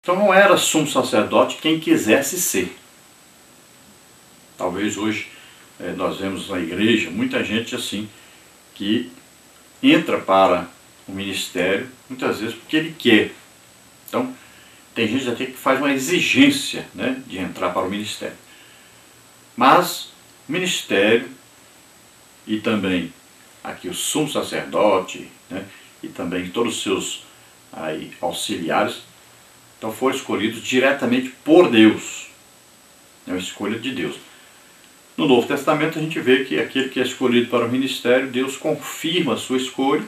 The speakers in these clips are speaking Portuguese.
Então não era sumo sacerdote quem quisesse ser. Talvez hoje nós vemos na igreja muita gente assim, que entra para o ministério, muitas vezes porque ele quer. Então, tem gente até que faz uma exigência, né, de entrar para o ministério. Mas o ministério e também aqui o sumo sacerdote, né, e também todos os seus auxiliares, então foram escolhidos diretamente por Deus. É uma escolha de Deus. No Novo Testamento a gente vê que aquele que é escolhido para o ministério, Deus confirma a sua escolha,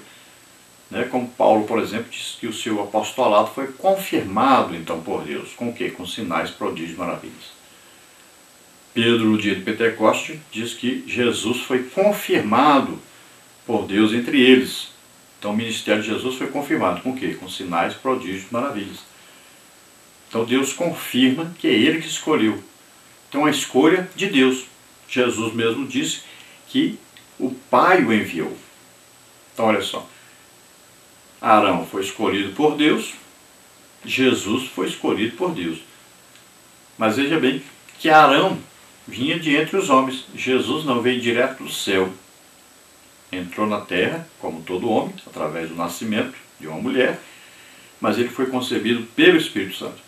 né? Como Paulo, por exemplo, diz que o seu apostolado foi confirmado então por Deus. Com o quê? Com sinais, prodígios e maravilhas. Pedro, no dia de Pentecostes, diz que Jesus foi confirmado por Deus entre eles. Então o ministério de Jesus foi confirmado com o quê? Com sinais, prodígios e maravilhas. Então Deus confirma que é Ele que escolheu. Então a escolha de Deus. Jesus mesmo disse que o Pai o enviou. Então olha só. Arão foi escolhido por Deus. Jesus foi escolhido por Deus. Mas veja bem que Arão vinha de entre os homens. Jesus não veio direto do céu. Entrou na terra, como todo homem, através do nascimento de uma mulher. Mas ele foi concebido pelo Espírito Santo.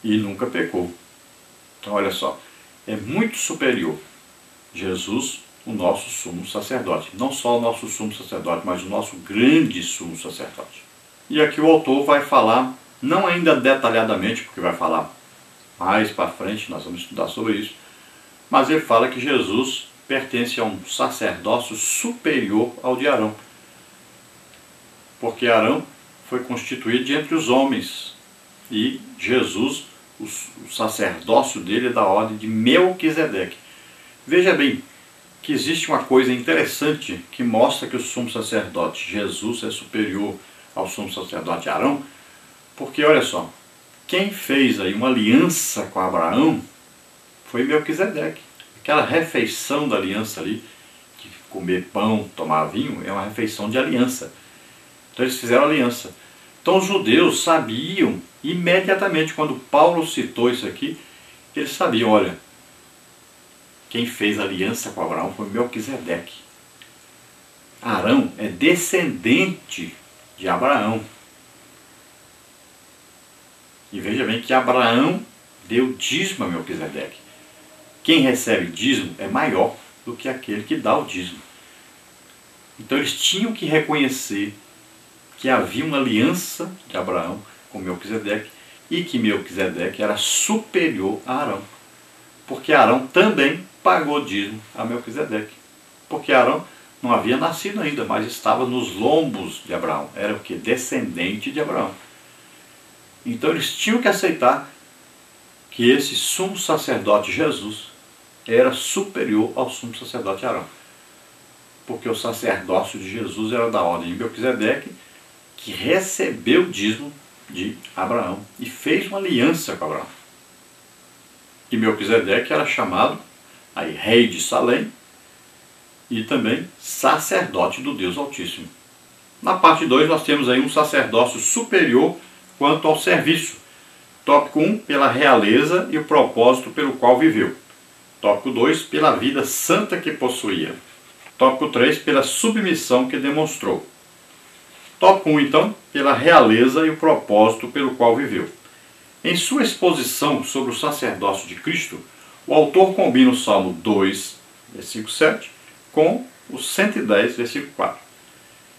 E nunca pecou. Então olha só, é muito superior Jesus, o nosso sumo sacerdote. Não só o nosso sumo sacerdote, mas o nosso grande sumo sacerdote. E aqui o autor vai falar, não ainda detalhadamente, porque vai falar mais para frente, nós vamos estudar sobre isso, mas ele fala que Jesus pertence a um sacerdócio superior ao de Arão. Porque Arão foi constituído de entre os homens e Jesus, o sacerdócio dele é da ordem de Melquisedeque. Veja bem que existe uma coisa interessante que mostra que o sumo sacerdote Jesus é superior ao sumo sacerdote Arão, porque olha só, quem fez aí uma aliança com Abraão foi Melquisedeque. Aquela refeição da aliança ali, de comer pão, tomar vinho, é uma refeição de aliança. Então eles fizeram aliança. Então os judeus sabiam imediatamente, quando Paulo citou isso aqui, eles sabiam, olha, quem fez aliança com Abraão foi Melquisedeque. Arão é descendente de Abraão. E veja bem que Abraão deu dízimo a Melquisedeque. Quem recebe dízimo é maior do que aquele que dá o dízimo. Então eles tinham que reconhecer que havia uma aliança de Abraão com Melquisedeque e que Melquisedeque era superior a Arão. Porque Arão também pagou dízimo a Melquisedeque. Porque Arão não havia nascido ainda, mas estava nos lombos de Abraão. Era o que? Descendente de Abraão. Então eles tinham que aceitar que esse sumo sacerdote Jesus era superior ao sumo sacerdote Arão. Porque o sacerdócio de Jesus era da ordem de Melquisedeque, que recebeu o dízimo de Abraão e fez uma aliança com Abraão. E Melquisedeque era chamado aí, rei de Salém e também sacerdote do Deus Altíssimo. Na parte 2 nós temos aí um sacerdócio superior quanto ao serviço. Tópico 1, pela realeza e o propósito pelo qual viveu. Tópico 2, pela vida santa que possuía. Tópico 3, pela submissão que demonstrou. Tópico 1, então, pela realeza e o propósito pelo qual viveu. Em sua exposição sobre o sacerdócio de Cristo, o autor combina o Salmo 2, versículo 7, com o 110, versículo 4.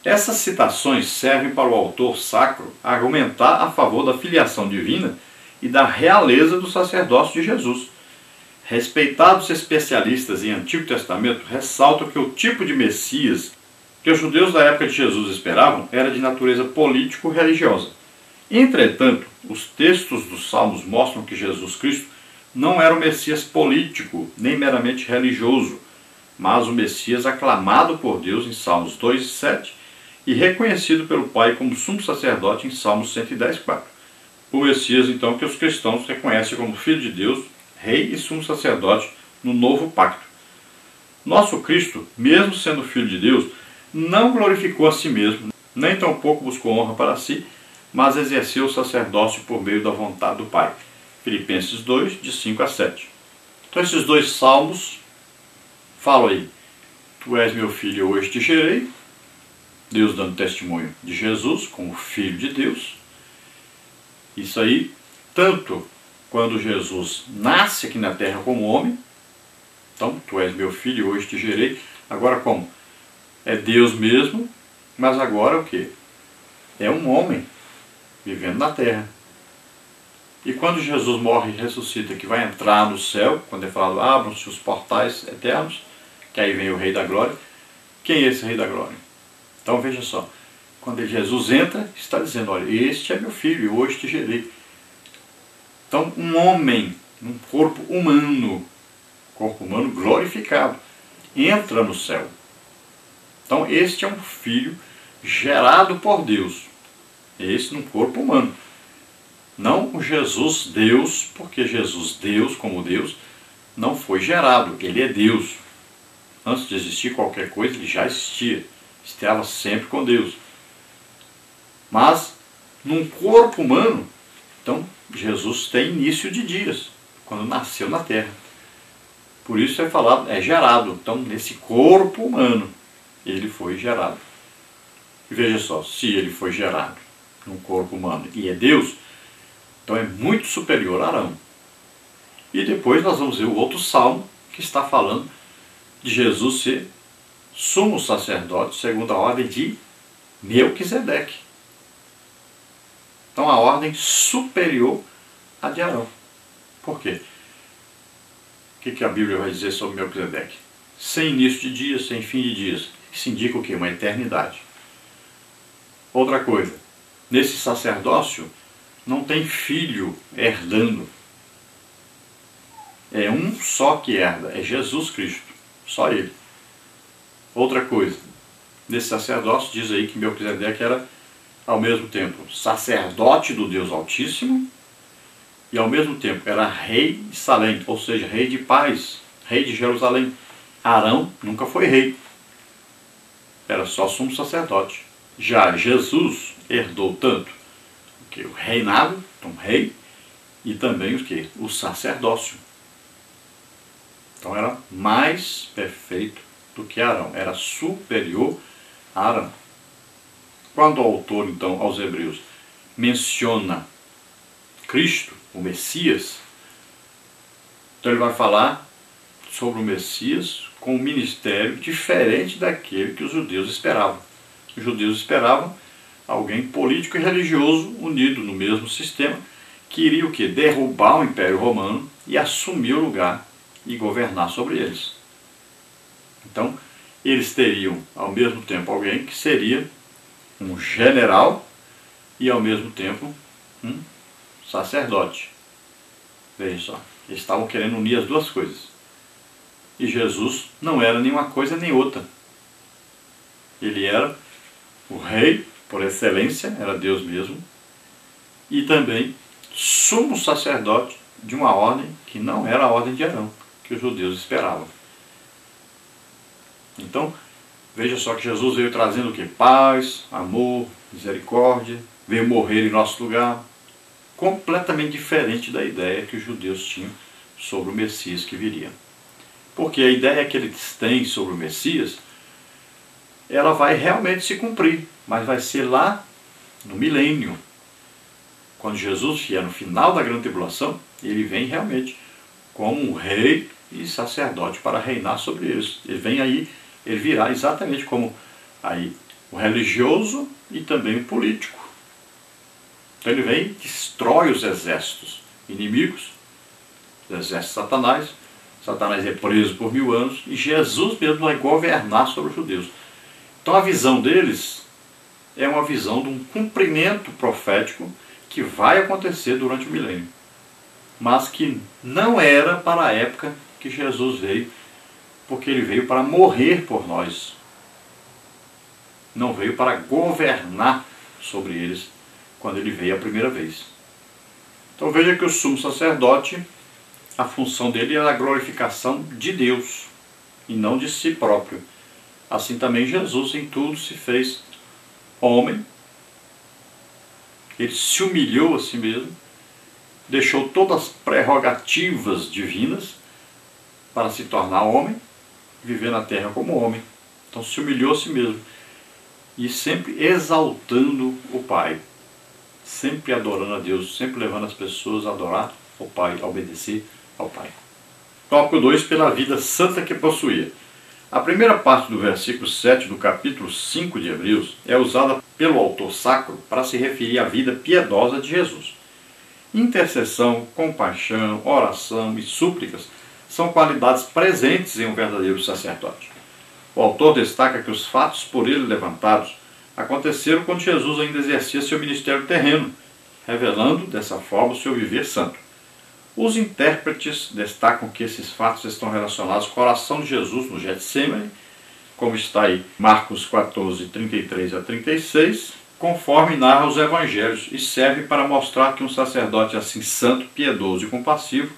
Essas citações servem para o autor sacro argumentar a favor da filiação divina e da realeza do sacerdócio de Jesus. Respeitados especialistas em Antigo Testamento ressaltam que o tipo de Messias que os judeus da época de Jesus esperavam era de natureza político-religiosa. Entretanto, os textos dos Salmos mostram que Jesus Cristo não era o Messias político, nem meramente religioso, mas o Messias aclamado por Deus em Salmos 2 e 7 e reconhecido pelo Pai como sumo sacerdote em Salmos 110, 4. O Messias, então, que os cristãos reconhecem como Filho de Deus, Rei e sumo sacerdote no novo pacto. Nosso Cristo, mesmo sendo Filho de Deus, não glorificou a si mesmo, nem tampouco buscou honra para si, mas exerceu o sacerdócio por meio da vontade do Pai. Filipenses 2, de 5 a 7. Então esses dois salmos falam aí: tu és meu filho, hoje te gerei. Deus dando testemunho de Jesus como Filho de Deus. Isso aí, tanto quando Jesus nasce aqui na terra como homem. Então, tu és meu filho, hoje te gerei. Agora como? É Deus mesmo, mas agora o quê? É um homem vivendo na terra. E quando Jesus morre e ressuscita, que vai entrar no céu, quando é falado, abram-se os portais eternos, que aí vem o Rei da Glória. Quem é esse Rei da Glória? Então veja só, quando Jesus entra, está dizendo, olha, este é meu filho, hoje te gerei. Então um homem, um corpo humano glorificado, entra no céu. Então este é um filho gerado por Deus, esse num corpo humano. Não o Jesus Deus, porque Jesus Deus, como Deus, não foi gerado, ele é Deus. Antes de existir qualquer coisa, ele já existia, estava sempre com Deus. Mas, num corpo humano, então Jesus tem início de dias, quando nasceu na terra. Por isso é falado, é gerado. Então, nesse corpo humano, ele foi gerado. E veja só, se ele foi gerado num corpo humano e é Deus, então é muito superior a Arão. E depois nós vamos ver o outro salmo que está falando de Jesus ser sumo sacerdote segundo a ordem de Melquisedeque. Então a ordem superior à de Arão. Por quê? O que a Bíblia vai dizer sobre Melquisedeque? Sem início de dias, sem fim de dias. Isso indica o quê? Uma eternidade. Outra coisa, nesse sacerdócio não tem filho herdando. É um só que herda, é Jesus Cristo, só ele. Outra coisa, nesse sacerdócio diz aí que Melquisedeque era ao mesmo tempo sacerdote do Deus Altíssimo e ao mesmo tempo era rei de Salém, ou seja, rei de paz, rei de Jerusalém. Arão nunca foi rei, era só sumo sacerdote. Já Jesus herdou tanto o reinado, então rei, e também o sacerdócio. Então era mais perfeito do que Arão, era superior a Arão. Quando o autor, então, aos Hebreus, menciona Cristo, o Messias, então ele vai falar sobre o Messias com um ministério diferente daquele que os judeus esperavam. Os judeus esperavam alguém político e religioso unido no mesmo sistema, que iria o quê? Derrubar o Império Romano e assumir o lugar e governar sobre eles. Então, eles teriam ao mesmo tempo alguém que seria um general e ao mesmo tempo um sacerdote. Veja só, eles estavam querendo unir as duas coisas. E Jesus não era nenhuma coisa nem outra. Ele era o rei por excelência, era Deus mesmo, e também sumo sacerdote de uma ordem que não era a ordem de Arão, que os judeus esperavam. Então, veja só que Jesus veio trazendo o quê? Paz, amor, misericórdia, veio morrer em nosso lugar, completamente diferente da ideia que os judeus tinham sobre o Messias que viria. Porque a ideia que eles têm sobre o Messias, ela vai realmente se cumprir, mas vai ser lá no milênio. Quando Jesus vier no final da grande tribulação, ele vem realmente como um rei e sacerdote para reinar sobre eles. Ele vem aí, ele virá exatamente como aí o religioso e também o político. Então ele vem e destrói os exércitos inimigos, os exércitos de Satanás. Satanás é preso por 1000 anos e Jesus mesmo vai governar sobre os judeus. Então a visão deles é uma visão de um cumprimento profético que vai acontecer durante o milênio, mas que não era para a época que Jesus veio, porque ele veio para morrer por nós. Não veio para governar sobre eles quando ele veio a primeira vez. Então veja que o sumo sacerdote, a função dele era a glorificação de Deus e não de si próprio. Assim também Jesus em tudo se fez homem, Ele se humilhou a si mesmo, deixou todas as prerrogativas divinas para se tornar homem, viver na terra como homem. Então se humilhou a si mesmo e sempre exaltando o Pai, sempre adorando a Deus, sempre levando as pessoas a adorar o Pai, a obedecer ao Pai. Tópico 2, pela vida santa que possuía. A primeira parte do versículo 7 do capítulo 5 de Hebreus é usada pelo autor sacro para se referir à vida piedosa de Jesus. Intercessão, compaixão, oração e súplicas são qualidades presentes em um verdadeiro sacerdote. O autor destaca que os fatos por ele levantados aconteceram quando Jesus ainda exercia seu ministério terreno, revelando dessa forma o seu viver santo. Os intérpretes destacam que esses fatos estão relacionados com a oração de Jesus no Getsêmani, como está aí Marcos 14, 33 a 36, conforme narra os evangelhos, e serve para mostrar que um sacerdote assim santo, piedoso e compassivo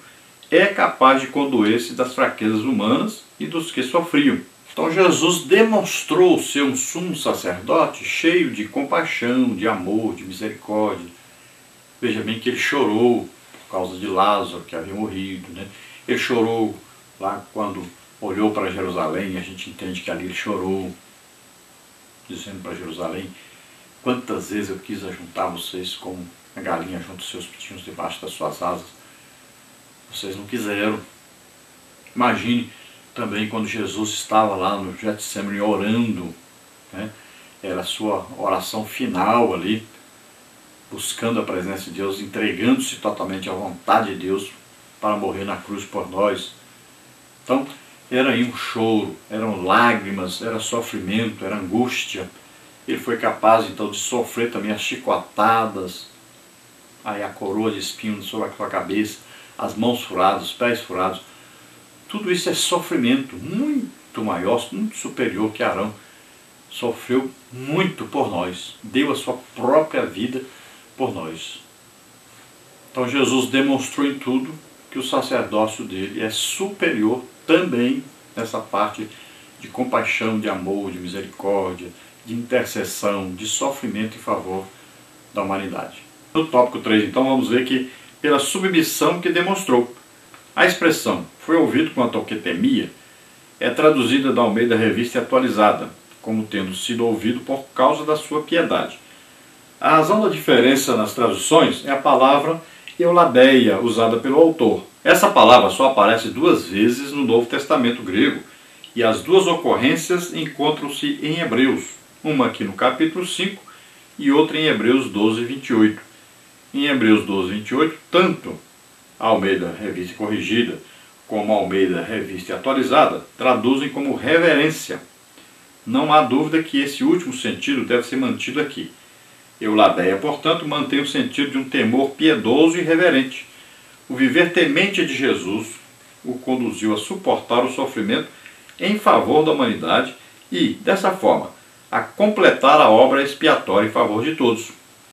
é capaz de condoer-se das fraquezas humanas e dos que sofriam. Então Jesus demonstrou ser um sumo sacerdote cheio de compaixão, de amor, de misericórdia. Veja bem que ele chorou por causa de Lázaro, que havia morrido, né? Ele chorou lá quando olhou para Jerusalém, a gente entende que ali ele chorou, dizendo para Jerusalém: quantas vezes eu quis ajuntar vocês como a galinha junta os seus pintinhos debaixo das suas asas. Vocês não quiseram. Imagine também quando Jesus estava lá no Getsêmani orando, né? Era a sua oração final ali, buscando a presença de Deus, entregando-se totalmente à vontade de Deus para morrer na cruz por nós. Então, era aí um choro, eram lágrimas, era sofrimento, era angústia. Ele foi capaz então de sofrer também as chicotadas, aí a coroa de espinhos sobre a sua cabeça, as mãos furadas, os pés furados. Tudo isso é sofrimento muito maior, muito superior que Arão. Sofreu muito por nós, deu a sua própria vida por nós. Então Jesus demonstrou em tudo que o sacerdócio dele é superior também nessa parte de compaixão, de amor, de misericórdia, de intercessão, de sofrimento em favor da humanidade. No tópico 3, então, vamos ver que pela submissão que demonstrou. A expressão "foi ouvido quanto ao que temia" é traduzida da Almeida Revista Atualizada, como tendo sido ouvido por causa da sua piedade. A razão da diferença nas traduções é a palavra euladeia, usada pelo autor. Essa palavra só aparece 2 vezes no Novo Testamento grego, e as 2 ocorrências encontram-se em Hebreus, uma aqui no capítulo 5 e outra em Hebreus 12, 28. Em Hebreus 12, 28, tanto a Almeida Revista Corrigida como a Almeida Revista Atualizada traduzem como reverência. Não há dúvida que esse último sentido deve ser mantido aqui. Euladeia, portanto, mantém o sentido de um temor piedoso e reverente. O viver temente de Jesus o conduziu a suportar o sofrimento em favor da humanidade e, dessa forma, a completar a obra expiatória em favor de todos.